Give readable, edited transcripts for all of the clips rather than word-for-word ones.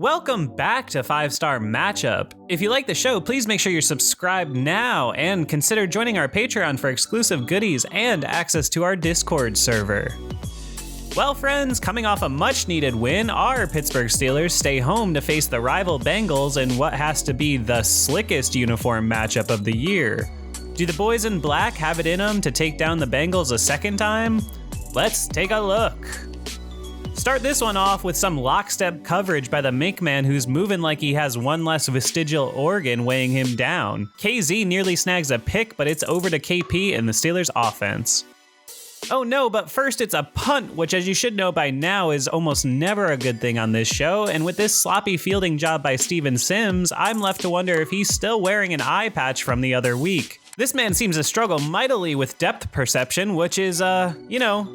Welcome back to 5-Star Matchup. If you like the show, please make sure you're subscribed now and consider joining our Patreon for exclusive goodies and access to our Discord server. Well, friends, coming off a much-needed win, our Pittsburgh Steelers stay home to face the rival Bengals in what has to be the slickest uniform matchup of the year. Do the boys in black have it in them to take down the Bengals a second time? Let's take a look. Start this one off with some lockstep coverage by the Mink Man, who's moving like he has one less vestigial organ weighing him down. KZ nearly snags a pick, but it's over to KP and the Steelers offense. Oh no, but first it's a punt, which as you should know by now is almost never a good thing on this show, and with this sloppy fielding job by Steven Sims, I'm left to wonder if he's still wearing an eye patch from the other week. This man seems to struggle mightily with depth perception, which is,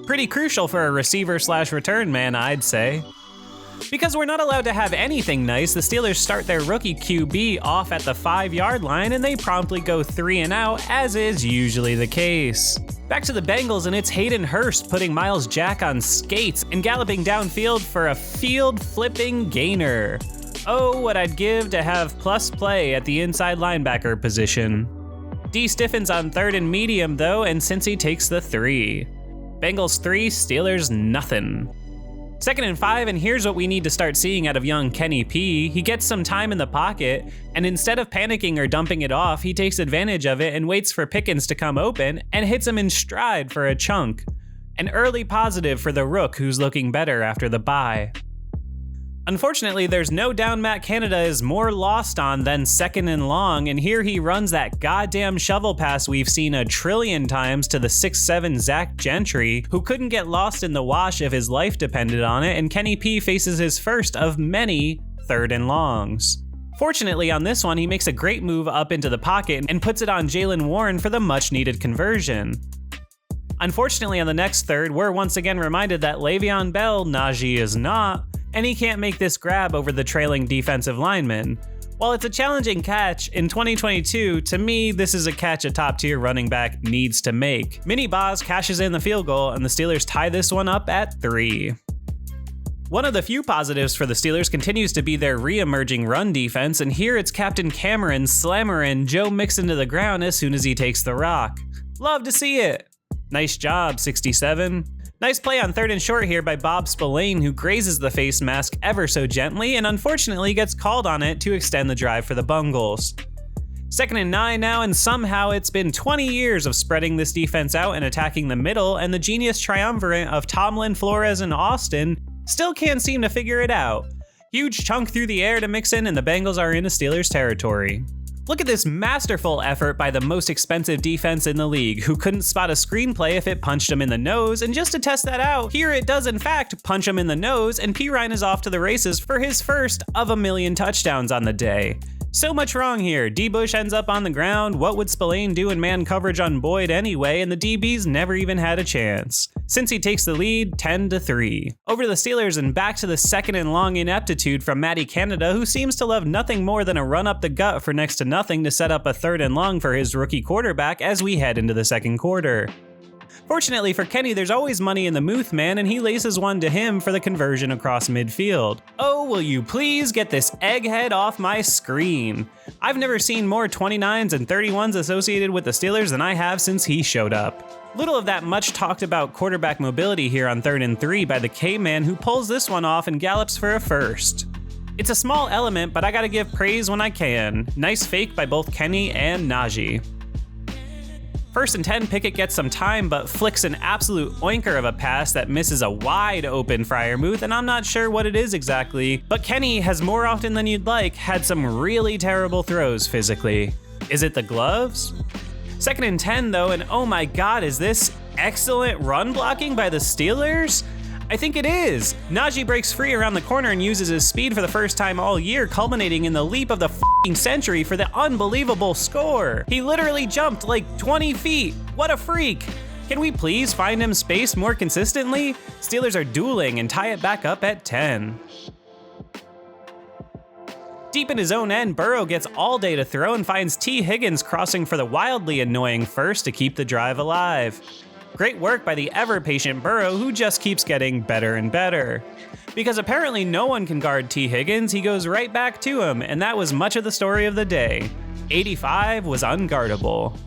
pretty crucial for a receiver/return man, I'd say. Because we're not allowed to have anything nice, the Steelers start their rookie QB off at the 5-yard line and they promptly go 3 and out, as is usually the case. Back to the Bengals, and it's Hayden Hurst putting Miles Jack on skates and galloping downfield for a field-flipping gainer. Oh, what I'd give to have plus play at the inside linebacker position. D stiffens on 3rd and medium though, and Cincy takes the 3. Bengals 3, Steelers nothing. 2nd and 5, and here's what we need to start seeing out of young Kenny P. He gets some time in the pocket, and instead of panicking or dumping it off, he takes advantage of it and waits for Pickens to come open and hits him in stride for a chunk. An early positive for the Rook, who's looking better after the bye. Unfortunately, there's no down Matt Canada is more lost on than 2nd and long, and here he runs that goddamn shovel pass we've seen a trillion times to the 6'7" Zach Gentry, who couldn't get lost in the wash if his life depended on it, and Kenny P faces his first of many 3rd and longs. Fortunately, on this one, he makes a great move up into the pocket and puts it on Jaylen Warren for the much-needed conversion. Unfortunately, on the next third, we're once again reminded that Le'Veon Bell, Najee is not, and he can't make this grab over the trailing defensive lineman. While it's a challenging catch, in 2022, to me, this is a catch a top-tier running back needs to make. Mini Boz cashes in the field goal, and the Steelers tie this one up at 3. One of the few positives for the Steelers continues to be their re-emerging run defense, and here it's Captain Cameron slammering Joe Mixon to the ground as soon as he takes the rock. Love to see it. Nice job, 67. Nice play on 3rd and short here by Bob Spillane, who grazes the face mask ever so gently and unfortunately gets called on it to extend the drive for the Bengals. 2nd and 9 now, and somehow it's been 20 years of spreading this defense out and attacking the middle, and the genius triumvirate of Tomlin, Flores, and Austin still can't seem to figure it out. Huge chunk through the air to Mixon, and the Bengals are into Steelers territory. Look at this masterful effort by the most expensive defense in the league, who couldn't spot a screenplay if it punched him in the nose, and just to test that out, here it does in fact punch him in the nose, and P. Ryan is off to the races for his first of a million touchdowns on the day. So much wrong here. D. Bush ends up on the ground. What would Spillane do in man coverage on Boyd anyway? And the DBs never even had a chance. Cincy takes the lead 10-3. Over to the Steelers and back to the 2nd and long ineptitude from Matty Canada, who seems to love nothing more than a run up the gut for next to nothing to set up a 3rd and long for his rookie quarterback as we head into the 2nd quarter. Fortunately for Kenny, there's always money in the Muth man, and he laces one to him for the conversion across midfield. Oh, will you please get this egghead off my screen? I've never seen more 29s and 31s associated with the Steelers than I have since he showed up. Little of that much talked about quarterback mobility here on 3rd and 3 by the K-man, who pulls this one off and gallops for a first. It's a small element, but I gotta give praise when I can. Nice fake by both Kenny and Najee. 1st and 10, Pickett gets some time, but flicks an absolute oinker of a pass that misses a wide open Freiermuth, and I'm not sure what it is exactly, but Kenny has more often than you'd like had some really terrible throws physically. Is it the gloves? 2nd and 10 though, and oh my god, is this excellent run blocking by the Steelers? I think it is. Najee breaks free around the corner and uses his speed for the first time all year, culminating in the leap of the f***ing century for the unbelievable score. He literally jumped like 20 feet. What a freak. Can we please find him space more consistently? Steelers are dueling and tie it back up at 10. Deep in his own end, Burrow gets all day to throw and finds T. Higgins crossing for the wildly annoying first to keep the drive alive. Great work by the ever-patient Burrow, who just keeps getting better and better. Because apparently no one can guard T. Higgins, he goes right back to him, and that was much of the story of the day. 85 was unguardable.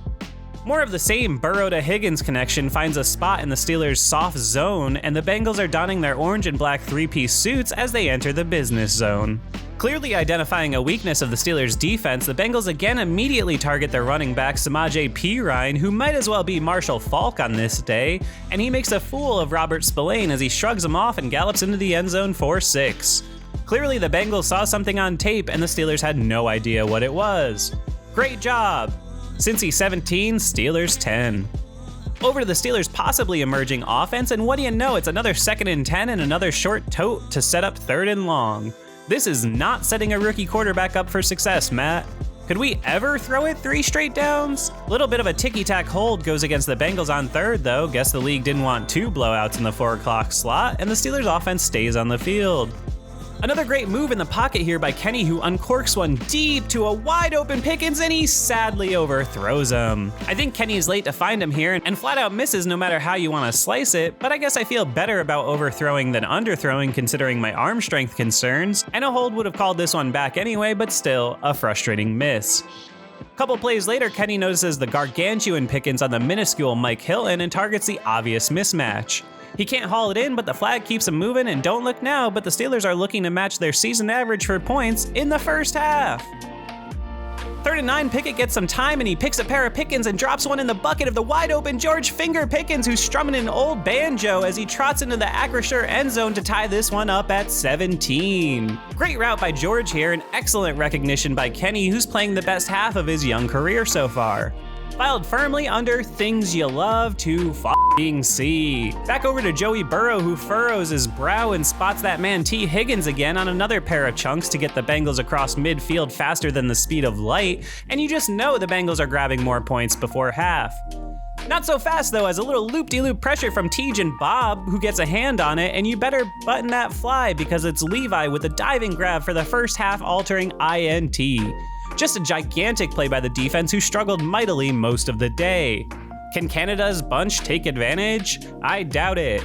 More of the same Burrow to Higgins connection finds a spot in the Steelers' soft zone, and the Bengals are donning their orange and black three-piece suits as they enter the business zone. Clearly identifying a weakness of the Steelers' defense, the Bengals again immediately target their running back Samaje Perine, who might as well be Marshall Faulk on this day, and he makes a fool of Robert Spillane as he shrugs him off and gallops into the end zone for 6. Clearly the Bengals saw something on tape and the Steelers had no idea what it was. Great job! Cincy 17, Steelers 10. Over to the Steelers' possibly emerging offense, and what do you know, it's another 2nd and 10 and another short tote to set up 3rd and long. This is not setting a rookie quarterback up for success, Matt. Could we ever throw it 3 straight downs? Little bit of a ticky-tack hold goes against the Bengals on 3rd though. Guess the league didn't want 2 blowouts in the 4 o'clock slot, and the Steelers' offense stays on the field. Another great move in the pocket here by Kenny, who uncorks one deep to a wide open Pickens, and he sadly overthrows him. I think Kenny is late to find him here and flat out misses no matter how you want to slice it, but I guess I feel better about overthrowing than underthrowing considering my arm strength concerns, and a hold would have called this one back anyway, but still a frustrating miss. Couple plays later, Kenny notices the gargantuan Pickens on the minuscule Mike Hilton and targets the obvious mismatch. He can't haul it in, but the flag keeps him moving, and don't look now, but the Steelers are looking to match their season average for points in the first half. 3rd and 9, Pickett gets some time, and he picks a pair of Pickens and drops one in the bucket of the wide open George Finger Pickens, who's strumming an old banjo as he trots into the Acrisure end zone to tie this one up at 17. Great route by George here, and excellent recognition by Kenny, who's playing the best half of his young career so far. Filed firmly under things you love to f***ing see. Back over to Joey Burrow, who furrows his brow and spots that man T. Higgins again on another pair of chunks to get the Bengals across midfield faster than the speed of light, and you just know the Bengals are grabbing more points before half. Not so fast though, as a little loop-de-loop pressure from Tej and Bob, who gets a hand on it, and you better button that fly because it's Levi with a diving grab for the first half altering INT. Just a gigantic play by the defense, who struggled mightily most of the day. Can Canada's bunch take advantage? I doubt it.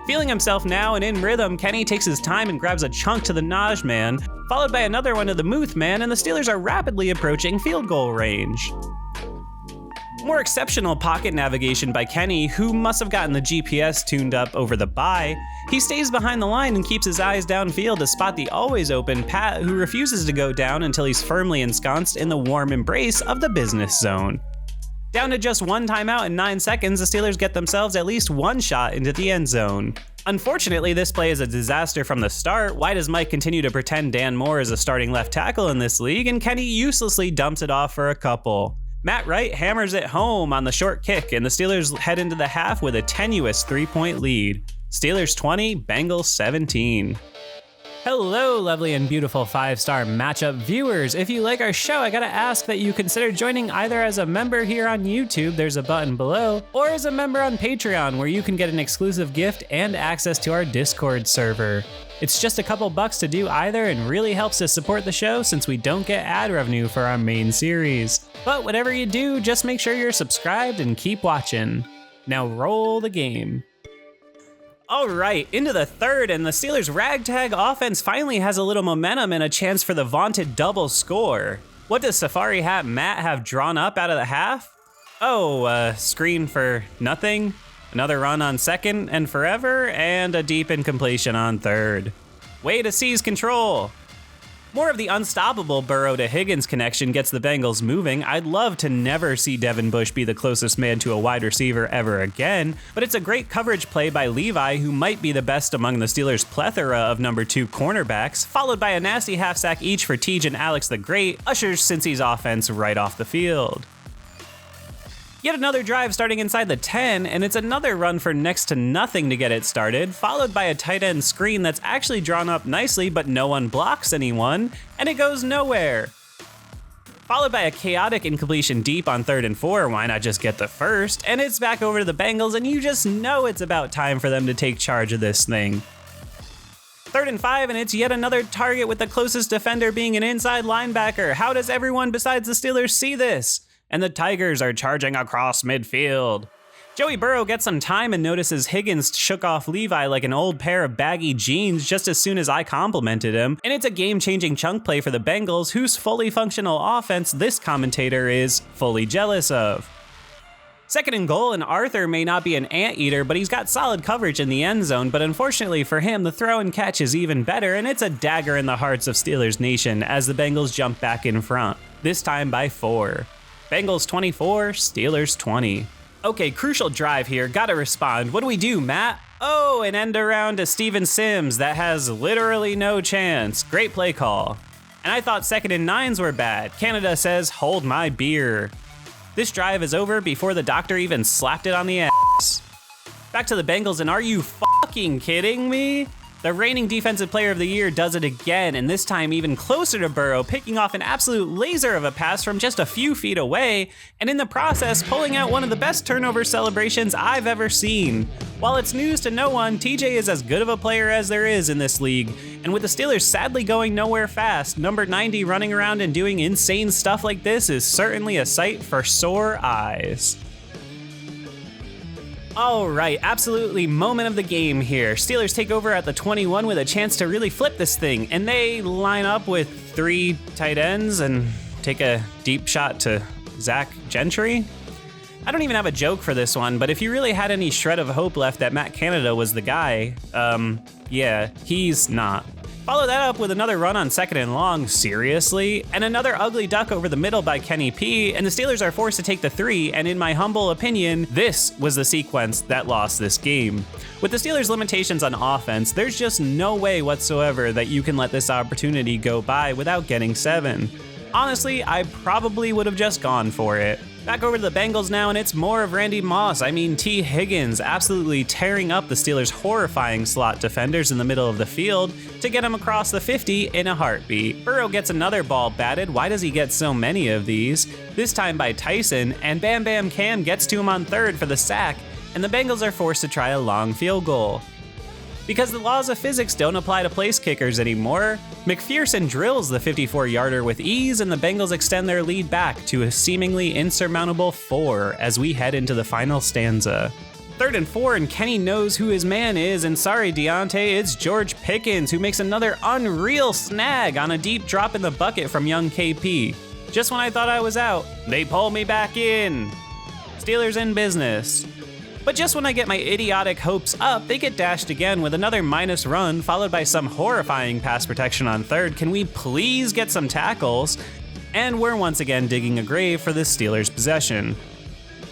Feeling himself now and in rhythm, Kenny takes his time and grabs a chunk to the Naj man, followed by another one to the Muth man, and the Steelers are rapidly approaching field goal range. More exceptional pocket navigation by Kenny, who must have gotten the GPS tuned up over the bye. He stays behind the line and keeps his eyes downfield to spot the always open Pat, who refuses to go down until he's firmly ensconced in the warm embrace of the business zone. Down to just 1 timeout in 9 seconds, the Steelers get themselves at least 1 shot into the end zone. Unfortunately, this play is a disaster from the start. Why does Mike continue to pretend Dan Moore is a starting left tackle in this league, and Kenny uselessly dumps it off for a couple. Matt Wright hammers it home on the short kick, and the Steelers head into the half with a tenuous 3-point lead. Steelers 20, Bengals 17. Hello, lovely and beautiful 5-star matchup viewers. If you like our show, I gotta ask that you consider joining either as a member here on YouTube, there's a button below, or as a member on Patreon, where you can get an exclusive gift and access to our Discord server. It's just a couple bucks to do either and really helps us support the show since we don't get ad revenue for our main series. But whatever you do, just make sure you're subscribed and keep watching. Now roll the game. All right, into the 3rd, and the Steelers' ragtag offense finally has a little momentum and a chance for the vaunted double score. What does Safari Hat Matt have drawn up out of the half? Oh, screen for nothing, another run on 2nd and forever, and a deep incompletion on 3rd. Way to seize control. More of the unstoppable Burrow to Higgins connection gets the Bengals moving. I'd love to never see Devin Bush be the closest man to a wide receiver ever again, but it's a great coverage play by Levi, who might be the best among the Steelers' plethora of number 2 cornerbacks, followed by a nasty half sack each for Tej and Alex the Great, ushers Cincy's offense right off the field. Yet another drive starting inside the 10, and it's another run for next to nothing to get it started, followed by a tight end screen that's actually drawn up nicely, but no one blocks anyone, and it goes nowhere. Followed by a chaotic incompletion deep on 3rd and 4, why not just get the first, and it's back over to the Bengals, and you just know it's about time for them to take charge of this thing. 3rd and 5, and it's yet another target with the closest defender being an inside linebacker. How does everyone besides the Steelers see this? And the Tigers are charging across midfield. Joey Burrow gets some time and notices Higgins shook off Levi like an old pair of baggy jeans just as soon as I complimented him, and it's a game-changing chunk play for the Bengals, whose fully functional offense this commentator is fully jealous of. Second and goal, and Arthur may not be an anteater, but he's got solid coverage in the end zone, but unfortunately for him, the throw and catch is even better, and it's a dagger in the hearts of Steelers Nation as the Bengals jump back in front, this time by 4. Bengals 24, Steelers 20. Okay, crucial drive here, gotta respond. What do we do, Matt? Oh, an end around to Steven Sims that has literally no chance. Great play call. And I thought 2nd and 9s were bad. Canada says, hold my beer. This drive is over before the doctor even slapped it on the ass. Back to the Bengals, and are you fucking kidding me? The reigning defensive player of the year does it again, and this time even closer to Burrow, picking off an absolute laser of a pass from just a few feet away, and in the process, pulling out one of the best turnover celebrations I've ever seen. While it's news to no one, TJ is as good of a player as there is in this league, and with the Steelers sadly going nowhere fast, number 90 running around and doing insane stuff like this is certainly a sight for sore eyes. All right, absolutely moment of the game here. Steelers take over at the 21 with a chance to really flip this thing, and they line up with 3 tight ends and take a deep shot to Zach Gentry. I don't even have a joke for this one, but if you really had any shred of hope left that Matt Canada was the guy, yeah, he's not. Follow that up with another run on 2nd and long, seriously? And another ugly duck over the middle by Kenny P, and the Steelers are forced to take the 3, and in my humble opinion, this was the sequence that lost this game. With the Steelers' limitations on offense, there's just no way whatsoever that you can let this opportunity go by without getting 7. Honestly, I probably would have just gone for it. Back over to the Bengals now, and it's more of Randy Moss, T. Higgins, absolutely tearing up the Steelers' horrifying slot defenders in the middle of the field to get him across the 50 in a heartbeat. Burrow gets another ball batted. Why does he get so many of these? This time by Tyson, and Bam Bam Cam gets to him on 3rd for the sack, and the Bengals are forced to try a long field goal. Because the laws of physics don't apply to place kickers anymore, McPherson drills the 54-yarder with ease, and the Bengals extend their lead back to a seemingly insurmountable 4 as we head into the final stanza. 3rd and 4, and Kenny knows who his man is, and sorry diontae, it's George Pickens who makes another unreal snag on a deep drop in the bucket from young KP. Just when I thought I was out, they pull me back in. Steelers in business. But just when I get my idiotic hopes up, they get dashed again with another minus run, followed by some horrifying pass protection on 3rd. Can we please get some tackles? And we're once again digging a grave for this Steelers possession.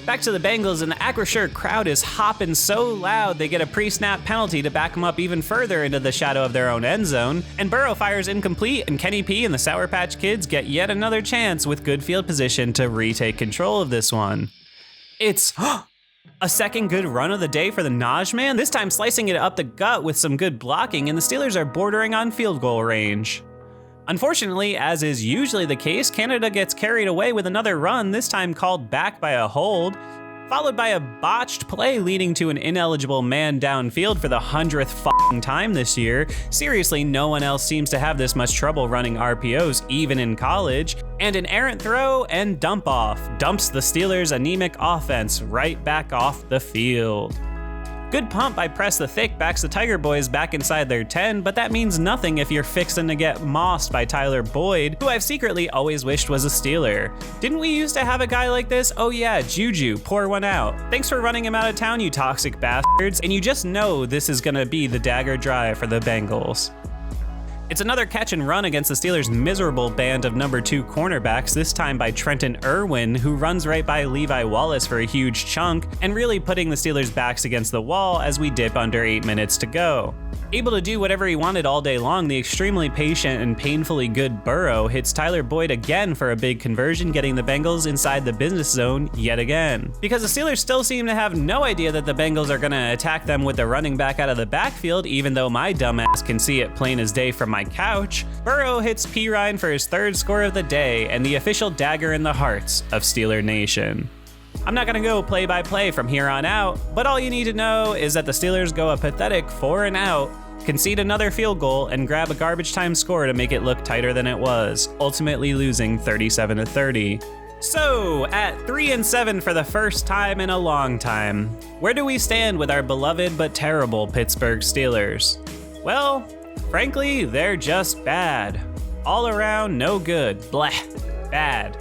Back to the Bengals, and the Acrisure crowd is hopping so loud they get a pre-snap penalty to back them up even further into the shadow of their own end zone, and Burrow fires incomplete, and Kenny P and the Sour Patch Kids get yet another chance with good field position to retake control of this one. It's a second good run of the day for the Najee man, this time slicing it up the gut with some good blocking, and the Steelers are bordering on field goal range. Unfortunately, as is usually the case, Canada gets carried away with another run, this time called back by a hold, followed by a botched play leading to an ineligible man downfield for the 100th time this year. Seriously, no one else seems to have this much trouble running RPOs, even in college. And an errant throw and dump off dumps the Steelers' anemic offense right back off the field. Good pump by Press the Thick backs the Tiger Boys back inside their 10, but that means nothing if you're fixin' to get mossed by Tyler Boyd, who I've secretly always wished was a Steeler. Didn't we used to have a guy like this? Oh yeah, Juju, pour one out. Thanks for running him out of town, you toxic bastards, and you just know this is gonna be the dagger drive for the Bengals. It's another catch and run against the Steelers' miserable band of number 2 cornerbacks, this time by Trenton Irwin, who runs right by Levi Wallace for a huge chunk, and really putting the Steelers' backs against the wall as we dip under 8 minutes to go. Able to do whatever he wanted all day long, the extremely patient and painfully good Burrow hits Tyler Boyd again for a big conversion, getting the Bengals inside the business zone yet again. Because the Steelers still seem to have no idea that the Bengals are going to attack them with the running back out of the backfield, even though my dumbass can see it plain as day from my couch, Burrow hits P. Ryan for his 3rd score of the day and the official dagger in the hearts of Steeler Nation. I'm not gonna go play by play from here on out, but all you need to know is that the Steelers go a pathetic 4 and out, concede another field goal, and grab a garbage time score to make it look tighter than it was, ultimately losing 37-30. So, at 3-7 for the first time in a long time, where do we stand with our beloved but terrible Pittsburgh Steelers? Well, frankly, they're just bad. All around, no good. Bleh. Bad.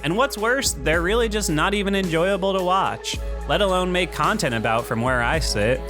And what's worse, they're really just not even enjoyable to watch, let alone make content about from where I sit.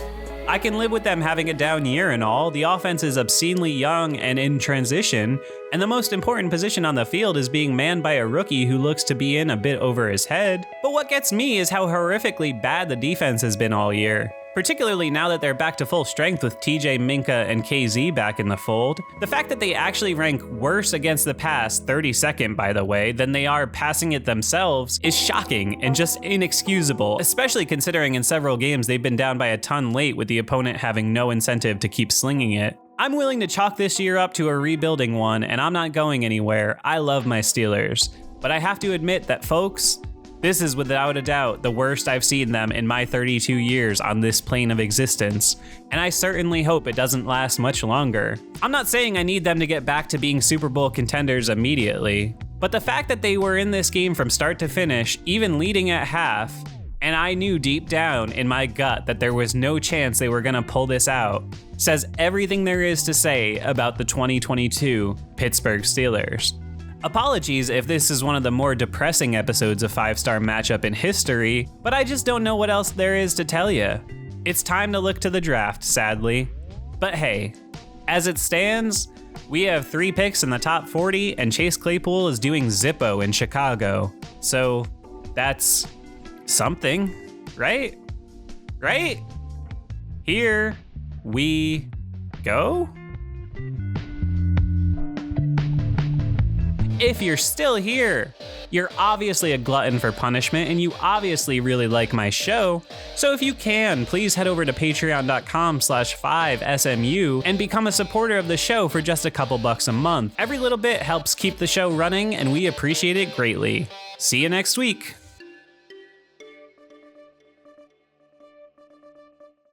I can live with them having a down year and all. The offense is obscenely young and in transition, and the most important position on the field is being manned by a rookie who looks to be in a bit over his head. But what gets me is how horrifically bad the defense has been all year. Particularly now that they're back to full strength with TJ, Minka, and KZ back in the fold. The fact that they actually rank worse against the pass, 32nd by the way, than they are passing it themselves is shocking and just inexcusable, especially considering in several games they've been down by a ton late with the opponent having no incentive to keep slinging it. I'm willing to chalk this year up to a rebuilding one, and I'm not going anywhere. I love my Steelers. But I have to admit that, folks, this is without a doubt the worst I've seen them in my 32 years on this plane of existence, and I certainly hope it doesn't last much longer. I'm not saying I need them to get back to being Super Bowl contenders immediately, but the fact that they were in this game from start to finish, even leading at half, and I knew deep down in my gut that there was no chance they were gonna pull this out, says everything there is to say about the 2022 Pittsburgh Steelers. Apologies if this is one of the more depressing episodes of 5-Star Matchup in history, but I just don't know what else there is to tell you. It's time to look to the draft, sadly. But hey, as it stands, we have 3 picks in the top 40 and Chase Claypool is doing Zippo in Chicago. So that's something, right? Right? Here we go. If you're still here, you're obviously a glutton for punishment and you obviously really like my show. So if you can, please head over to patreon.com/5SMU and become a supporter of the show for just a couple bucks a month. Every little bit helps keep the show running and we appreciate it greatly. See you next week.